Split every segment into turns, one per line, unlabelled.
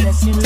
Disco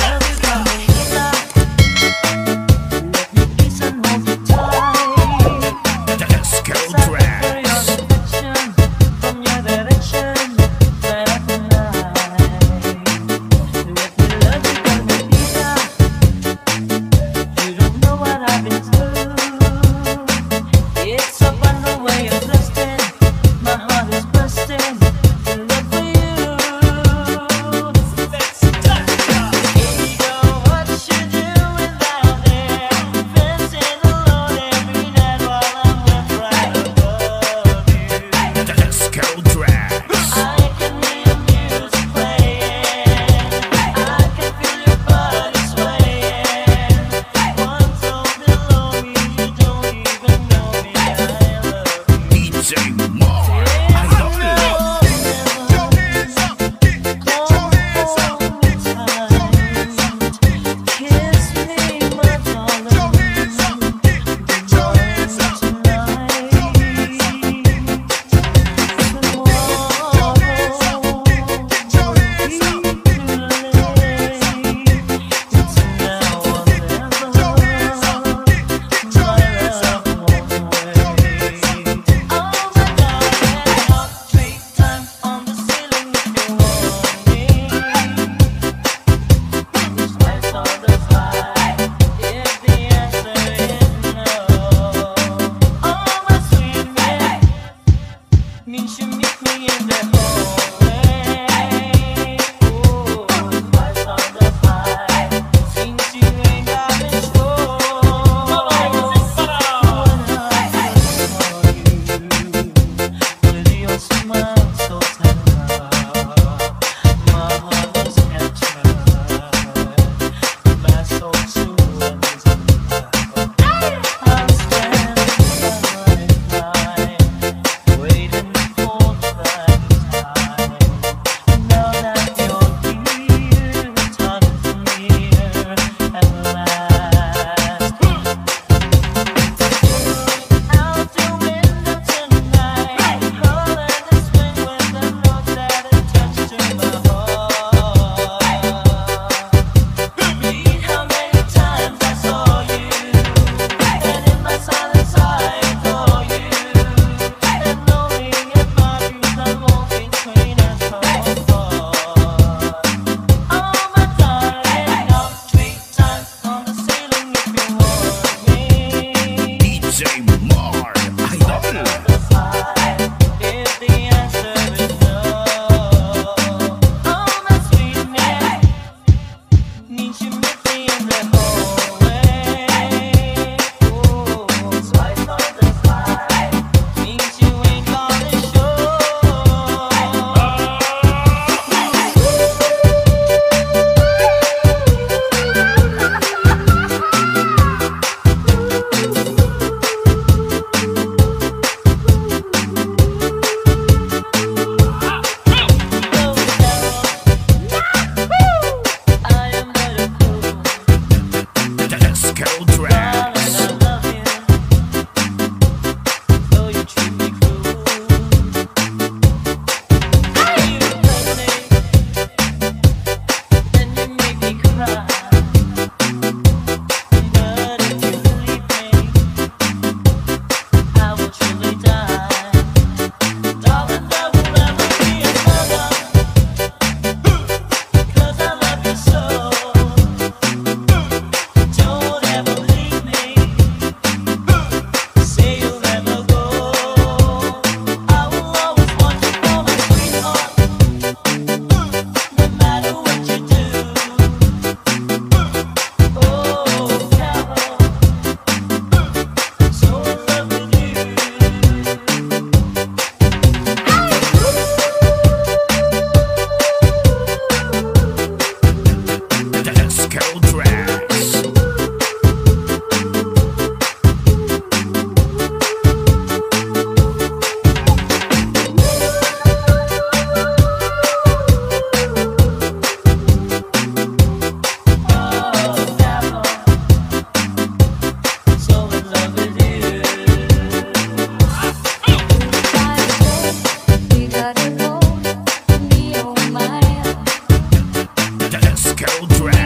Drag.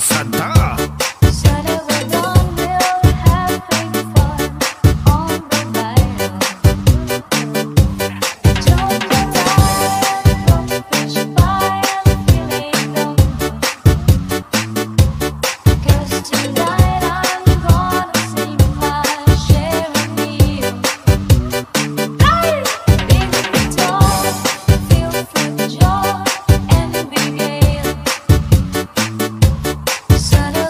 Santa.
Subtle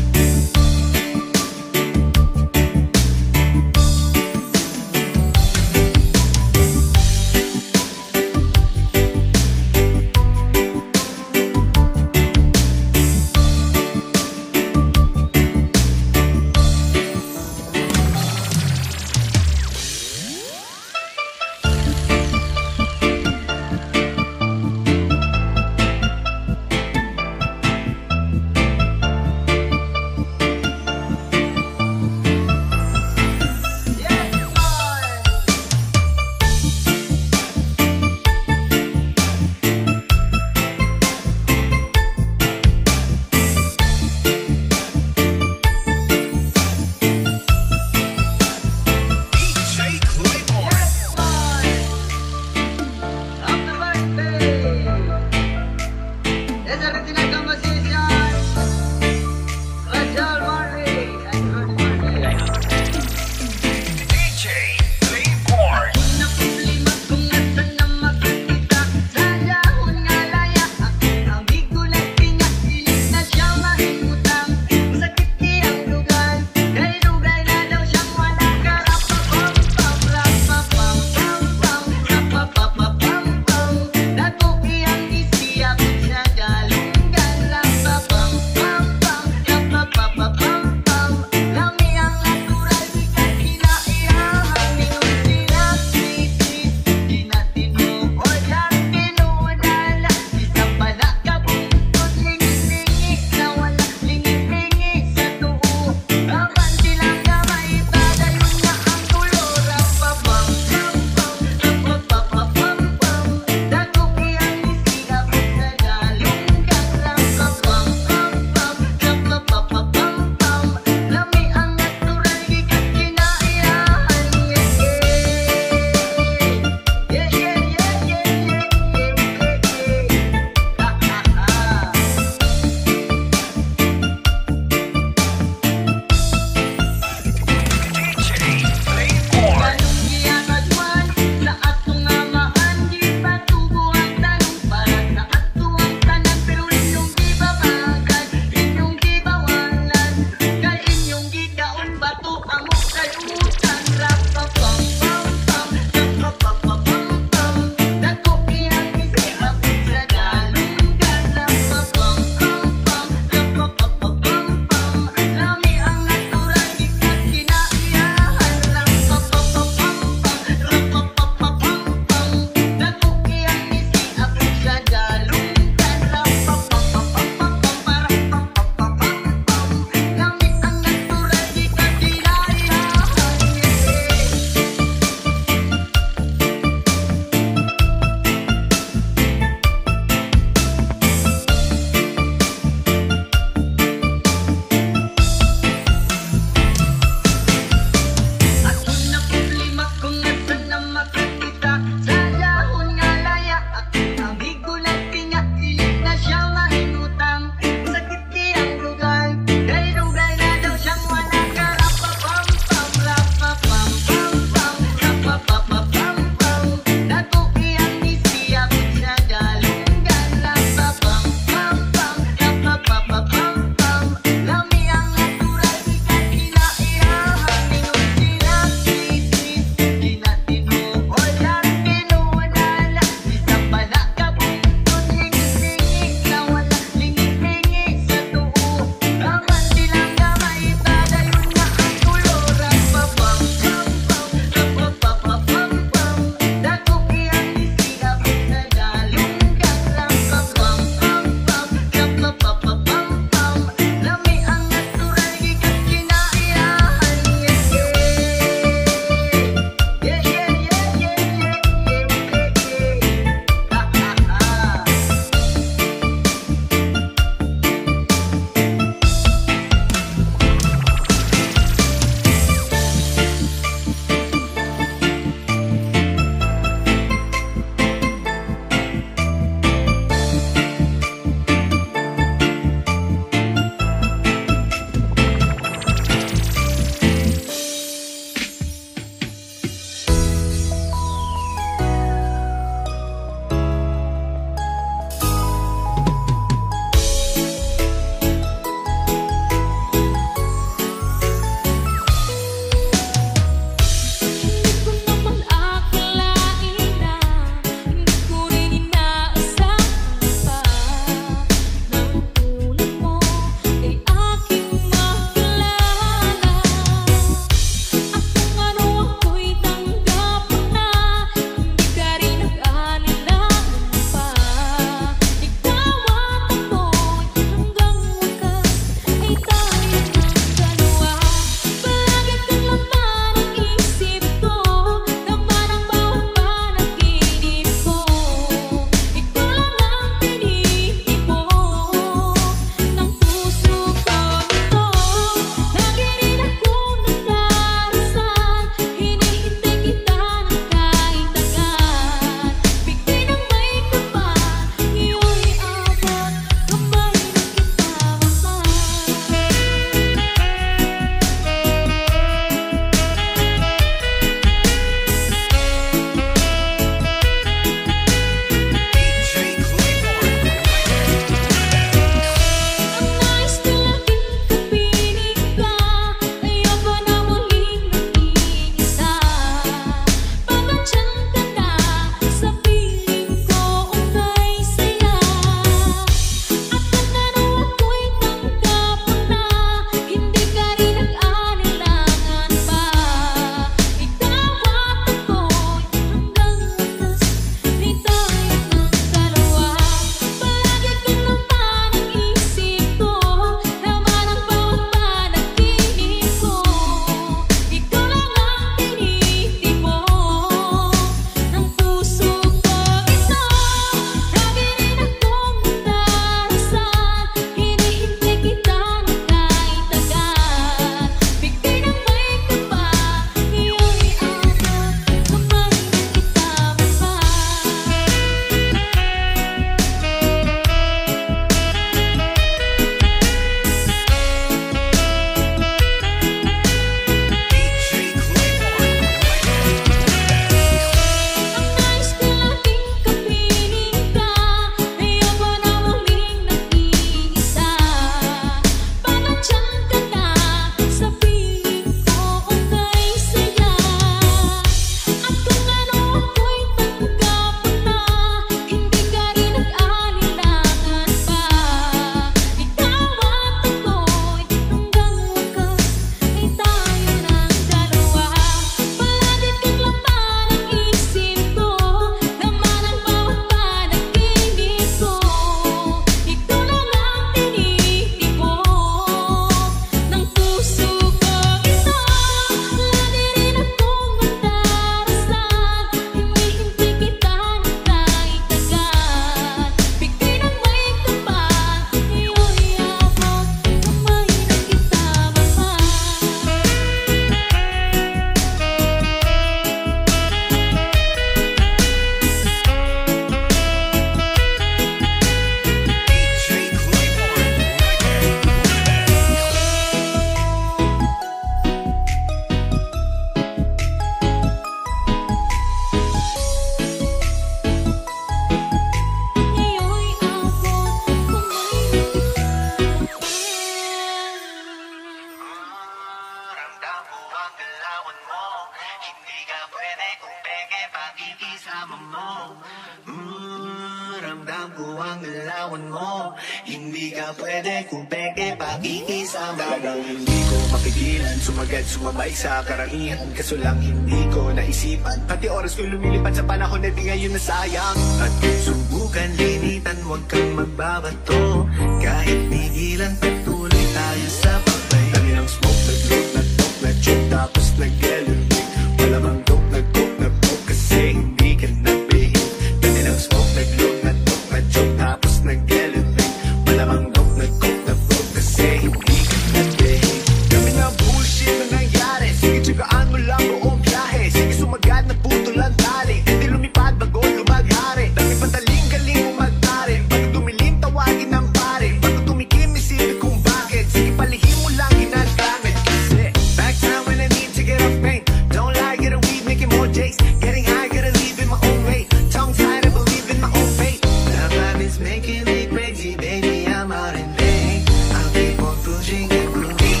ang galawan mo. Hindi ka pwede kung peke pakikisama.
Talagang hindi ko mapigilan, sumagat sumabay sa karangihan. Kaso lang hindi ko naisipan, pati oras ko lumilipad sa panahon na di ngayon nasayang.
At kung subukan linitan, huwag kang magbabato. Kahit pigilan, patuloy tayo sa pagbay.
Dami ng smoke, nag-load, nag-talk, nag-choke, tapos nag-elevate. Malamang dope, nag-coke, nag-broke, kasi hindi ka nag-behave. Dami ng smoke, nag-load, nag-talk, nag-choke, tapos nag-elevate. Malamang dope, nag-coke, nag-broke, kasi hindi ka nag-behave. Dami na bullshit na nangyari, sige tsagaan mo lang buong biyahe. Sige sumagad na putol ang tali, hindi lumipad bago lumaghari. Dami pataling galing mo magtari, bago dumilim tawagin ng pare. Bago tumikim isipin kung bakit, sige palihim mo lang ginagamit. Kasi back time when I need to get off pain. Don't lie, get a weed, making more J's. Getting high, gotta leave in my own way. Tongue tied, I believe in my own fate.
The vibe is making me crazy, baby, I'm out in vain. I'll keep on pushing and proving.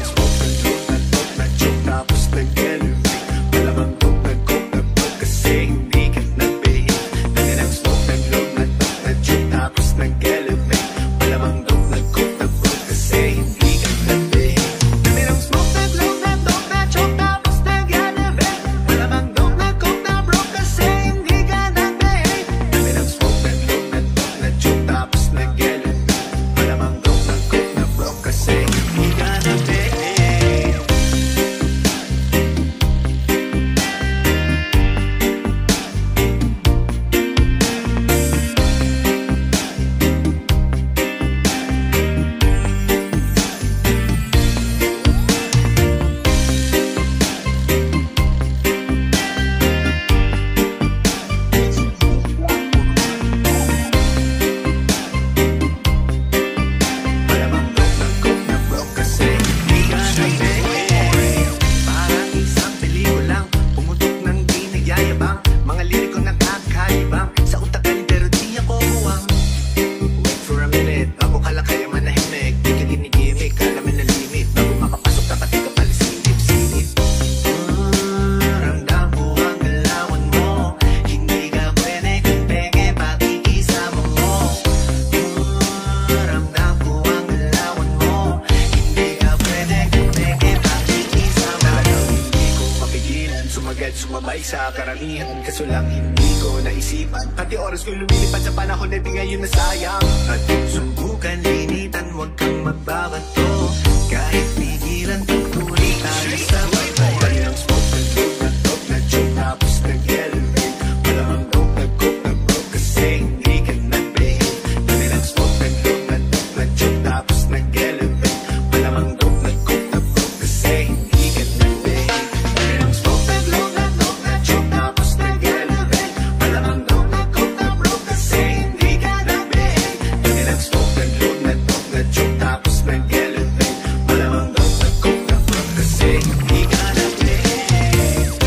Smoke, nag-load, nag-talk, nag-choke, tapos nag-elevate. Malamang dope, nag-coke, nag-broke, kasi hindi ka nag-behave. Dami ng smoke, nag-load, nag-talk, nag-choke, tapos nag-elevate. Malamang dope, nag-coke, nag-broke, kasi hindi ka nag-behave.
Dami ng smoke, nag-load, nag-talk, nag-choke, tapos nag-elevate. Malamang dope, nag-coke, nag-broke, kasi hindi ka nag-behave.
Dami ng smoke, nag-load, nag-talk, nag-choke, tapos nag-elevate. Malamang dope, nag-coke, nag-broke, kasi hindi ka nag-behave. Malamang dope, nag-coke, nag-broke, kasi hindi ka nag-behave.
Parang isang pelikulang pumutok ng di nagyayabang. Mga liriko nakakalibang sa utak ka pero di ako buwang.
Wait for a minute, bago ka lang kaya manahimik. Di ka ginigimik, kalamin na limit. Bago makapasok dapat di ka pala sinip-sinip.
Ramdam ko ang galawan mo. Hindi ka pwede kung peke pakikisama mo. Ramdam ko ang galawan mo. Hindi ka pwede kung peke pakikisama mo.
Talagang hindi ko mapigilan, sumagat sumabay sa karamihan. Kaso lang hindi ko naisipan, pati oras ko lumilipad sa panahon na di ngayon nasayang.
At kung subukan linitan, huwag kang magbabato. Kahit pigilan, tutuloy tayo sa pagbay.
Dami ng smoke, nag-load, nag-talk, nag-choke, tapos nag-elevate. Malamang dope, nag-coke, nag-broke, kasi hindi ka nag-behave. Dami ng smoke, nag-load, nag-talk, nag-choke, tapos nag-elevate. Malamang dope, nag-coke, nag-broke, kasi hindi ka nag-behave. Dami ng smoke, nag-load, nag-talk, nag-choke, tapos nag-elevate. Malamang dope, nag-coke, nag-broke, kasi hindi ka nag-behave. Dami ng smoke, nag-load, nag-talk, nag-choke, tapos nag-elevate. Malamang dope, nag-coke, nag-broke, kasi hindi ka nag-behave.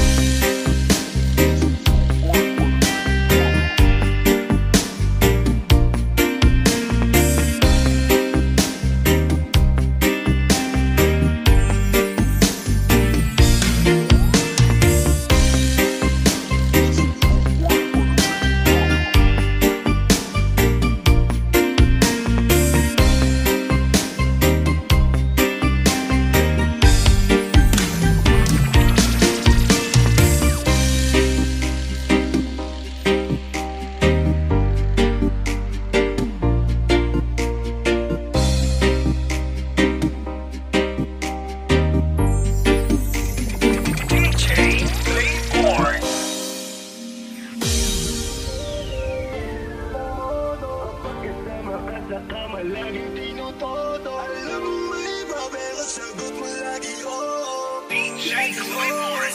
Laging tinutodo. Alam mo iba pero sagot mo lagi oo. DJ Claymore,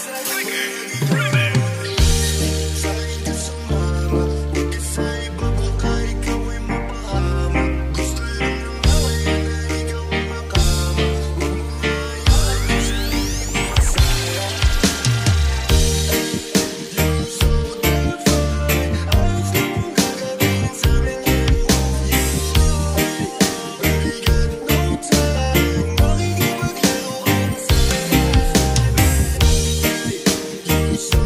Sa'kin ka sumama, huwag ka sa iba baka ikaw ay mapahama. Gusto lang ng away na ikaw ang makama. Huwag mo hayaan sa hindi masaya. You're so damn fine, ayos na mong gagawin sa akin. Baby, got no time, makikipaglaro ka na sa'yo. You're so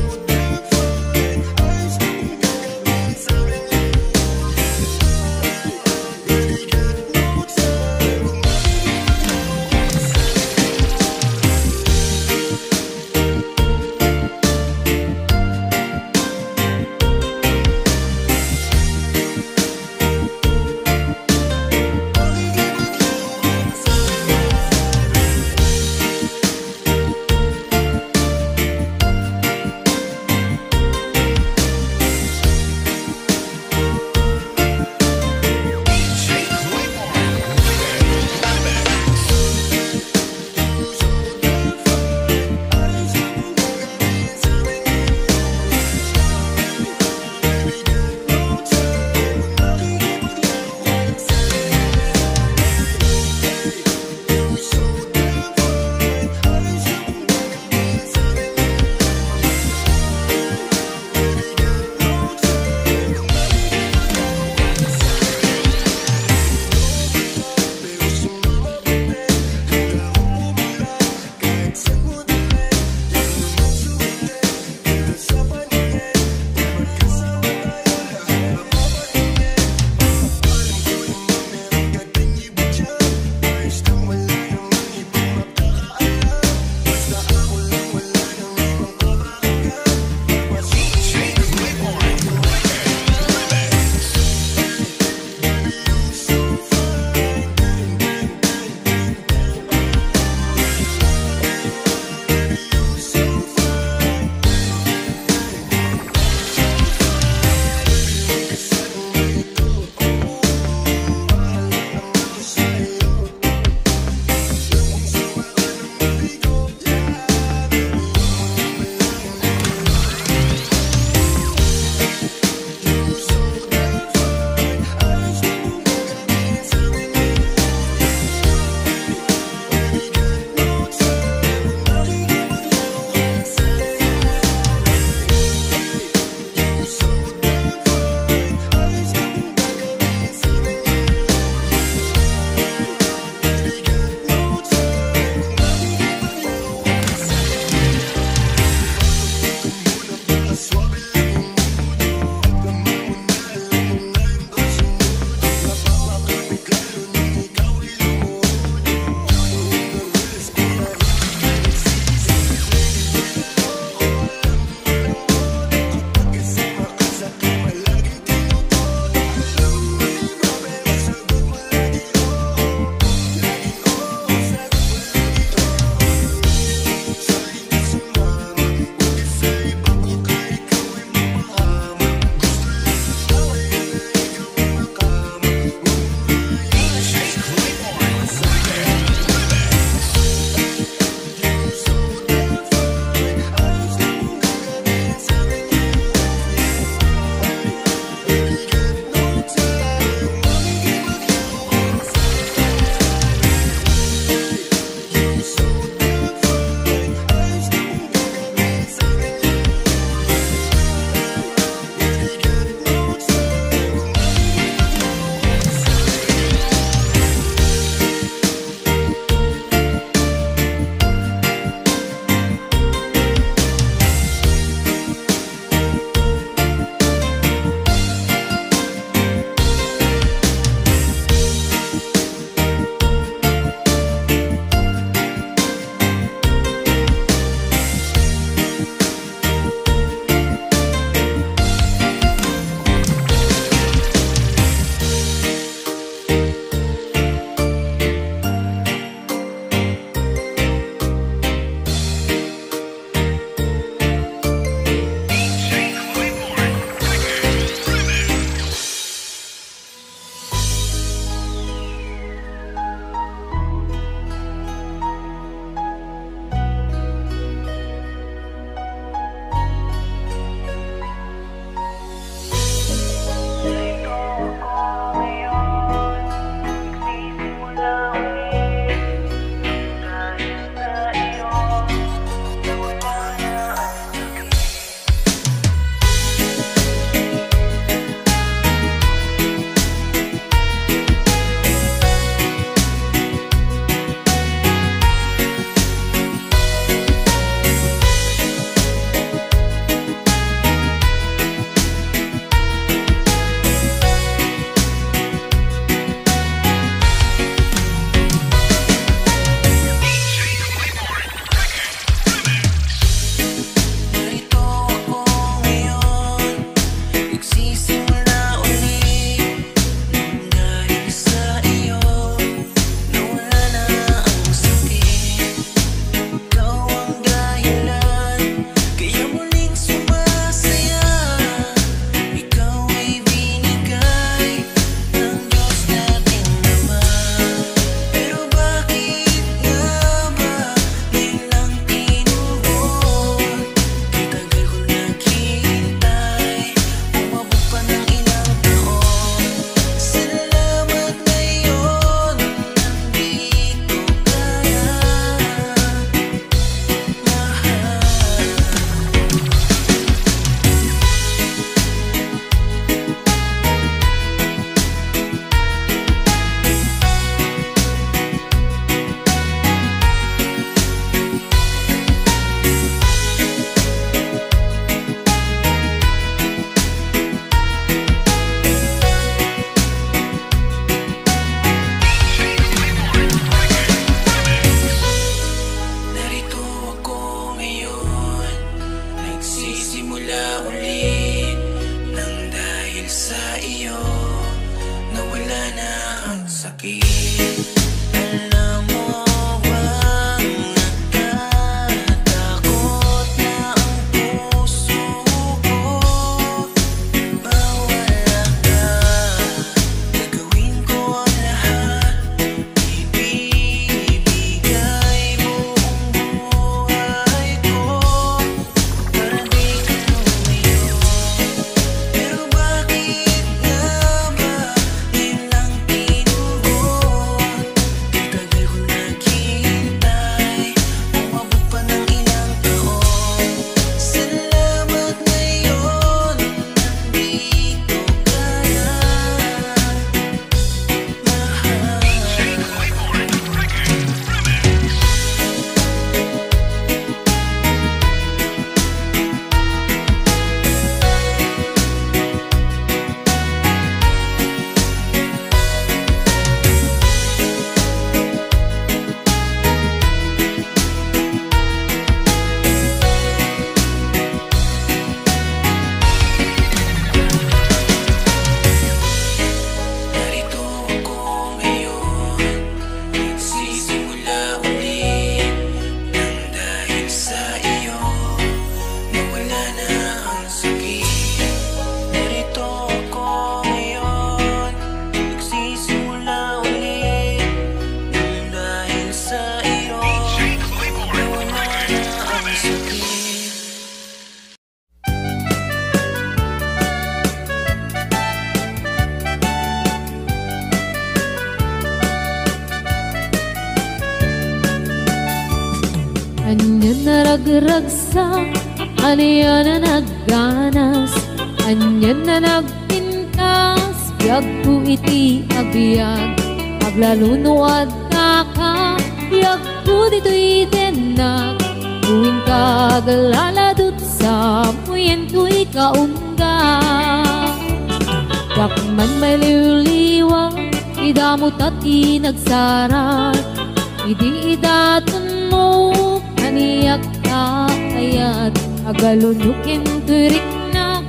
Alam mo bang nagtatakot na ang puso ko? Mawala ka, gagawin ko ang lahat. Ibibigay buong buhay ko para di ka lumayo. Pero bakit nga ba ilang tinugon? Tagal ko naghihintay, umabot pa ng ilang taon. Salamat ngayon, nandito ka na, mahal. Narito ako ngayon, nagsisimula ulit nang dahil sa iyo nawala na ang sakit. Narito ako ngayon, nagsisimula ulit nang dahil sa iyo nawala na ang sakit.
Anya na ragragsak, anya na nagganas, anya na nagpintas, biyag ko iti abiyag, aglalunuad ka, biyag ko dito'y denag, tuwing kagaladot sa muyen ko'y kaungga. Dakman may liwliwang, idamot at inagsarat, idi idatun mo, kaniyak ka ayat, agalunukin turik na,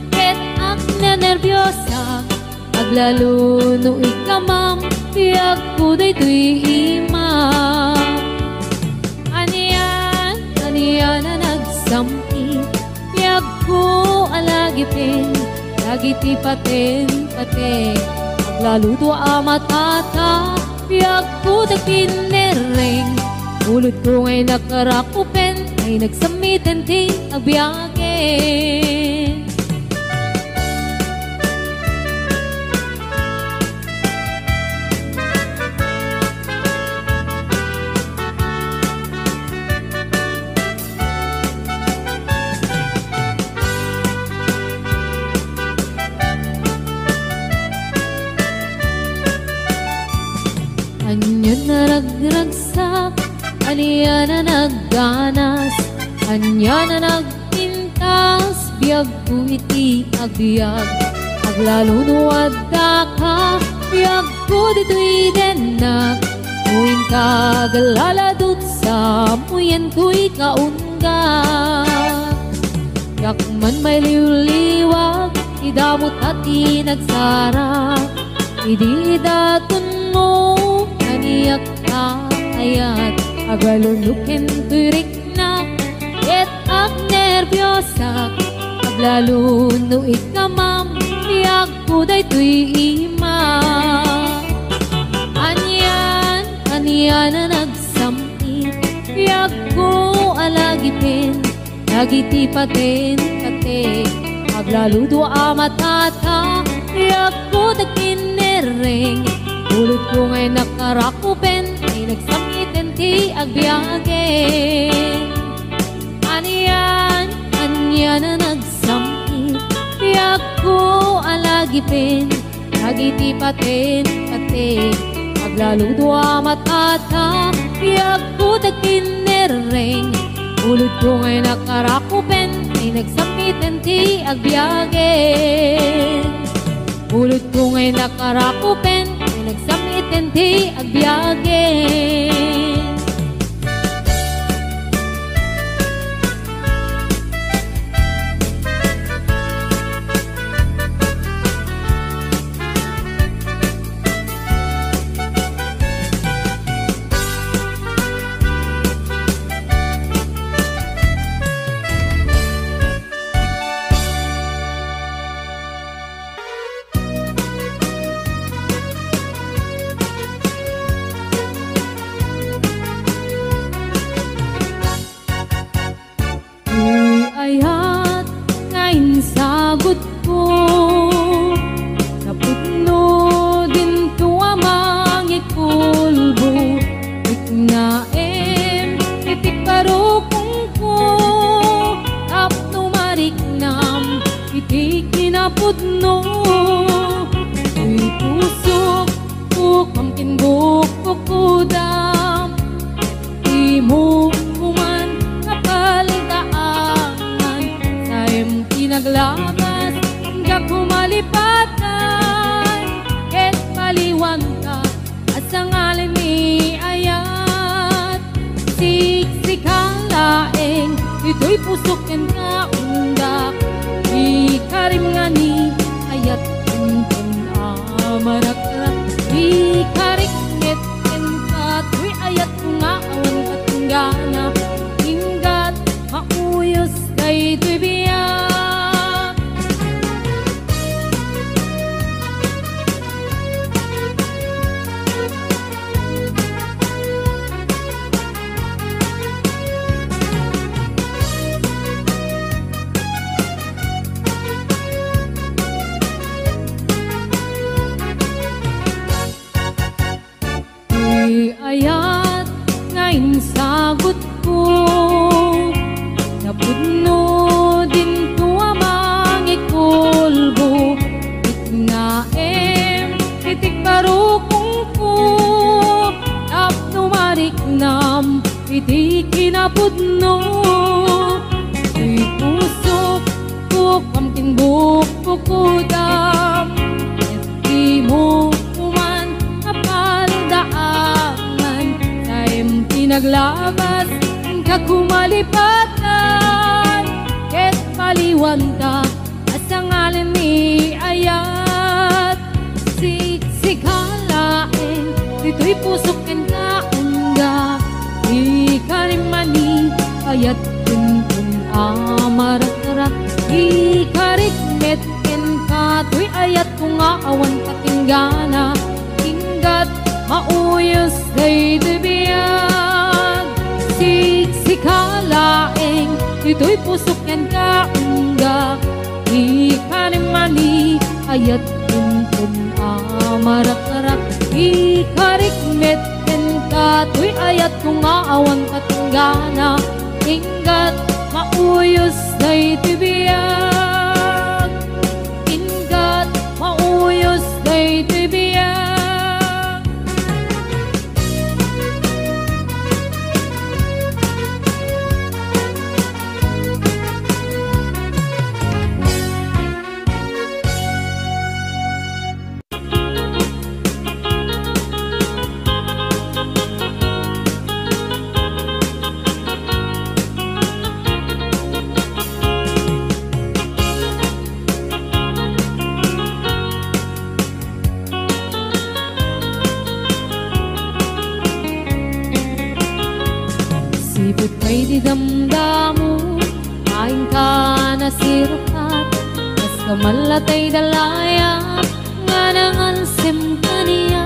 ket ak na nervyosa, aglaluno ikamam, biyag ko daytoy imam. Aniyan na nagsampi, biyag ko alagipin, lagiti paten, aglaluto amatata, biyag ko dagpinereng, ulod ko ngay nakarakupen, ay nagsamitin ting agbiyagen. Anya na ragragsak, anya na nagganas, anya na nagpintas, biyag ko iti agbiag, aglalunuad ka, biyag ko dito'y denag, muin kagaladot sa muyen ko'y kaungga. Yakman may liwliwag, idamot at inagsara, idi idatun mo, kaniyak ka ayat, agalunukin turik na, ket ak nervyosa, aglaluno ikamam, biyag ko daytoy imam. Aniyan na nagsampi, biyag ko alagipin, lagiti paten, aglaludo amatata, biyag ko dagpinereng, ulod ko ngay nakarakupen, ay nagsamitin ti agbiyagen. Aniyan na nagsampi, biyag ko alagipin, lagiti paten, aglaludo amatata, biyag ko dagpinereng, ulod ko ngay nakarakupen, ay nagsamitin ti agbiyagen. Ulod ko ngay nakarakupen, ay nagsamitin ti agbiyagen. timbuk pukudam di mo kuman kapal daangan sayem pinaglabas hanggang kumalipatan ket paliwanta asa ngalan ni ayat siksikan laeng ito'y pusok yan nga undak di karim nga ni ayat tuntun amarak-rak di karikmet yan kato'y ayat nga awan katunggana hinggat mauyos kay to'y biyak ayat ngayon sagot ko napudno din tuwa mangikulbo itnaem itik barukong ko tapno mariknam iti kinapudno di pusok ko kamtin buk pukudam iti mo kuman kapal daangan sayem pinaglabas kakumalipatan ket paliwanta asa ngalan ni ayat siksikalaeng dito'y pusok ken kaunda di karimani ayat tuntun amarak-rak di karikmet ken kato'y ayat kung awan katinggana hinggat mauyos kay bibiyag siksikalaeng ito'y pusok yan kaunggak di karimani ayat tuntun amarak-rak di karikmet ken kato'y ayat kung awan katinggana hinggat mauyos kay bibiyag hinggat mauyos kay bibiyag sipot kay di damdamu kain ka na sirkat kas kamalatay dalaya nga nangansem kaniya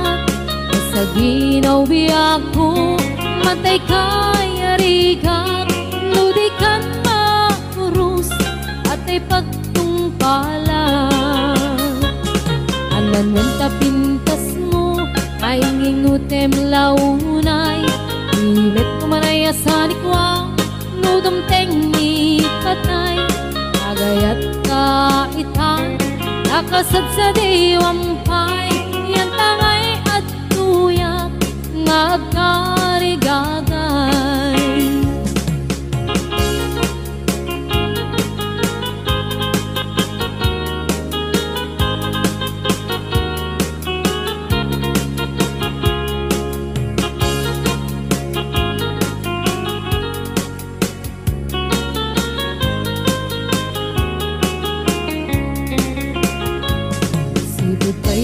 sa ginaw biyak ko matay kay arigak ludikan makurus at ay pagtungpalan alan wenta pintas mo ay ngingutem launay imet kumanaya sa likwang nudom tengni patay agayat kaitan nakasad sa diwampay yan tangay at tuyak nga agkarigagay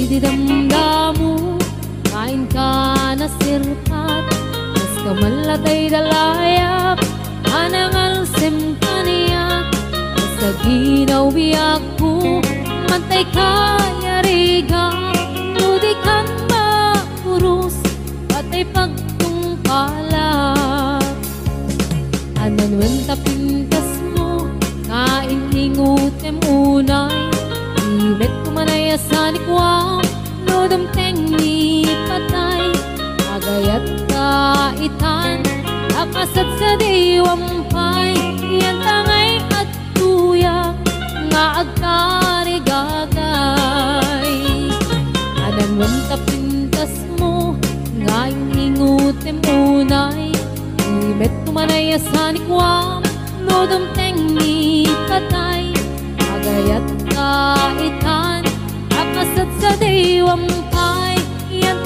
di damdamu kain ka na sirpat kas kamalatay dalayap anangalsem kaniyak sa ginaw biyak ko mantay kaya riga ludikan makurus patay pagtungkalak anan wenta pintas mo kain ningutem unay imet kumanaya sa likwang nudom tengni patay agayat kaitan nakasad sa diwampay yan tangay at tuyak nga agkarigagay anan wenta pintas mo temunay Imet tumanay asanikwam Nodom tengni patay Agayat kaitan Akasat sa diwam pay Yan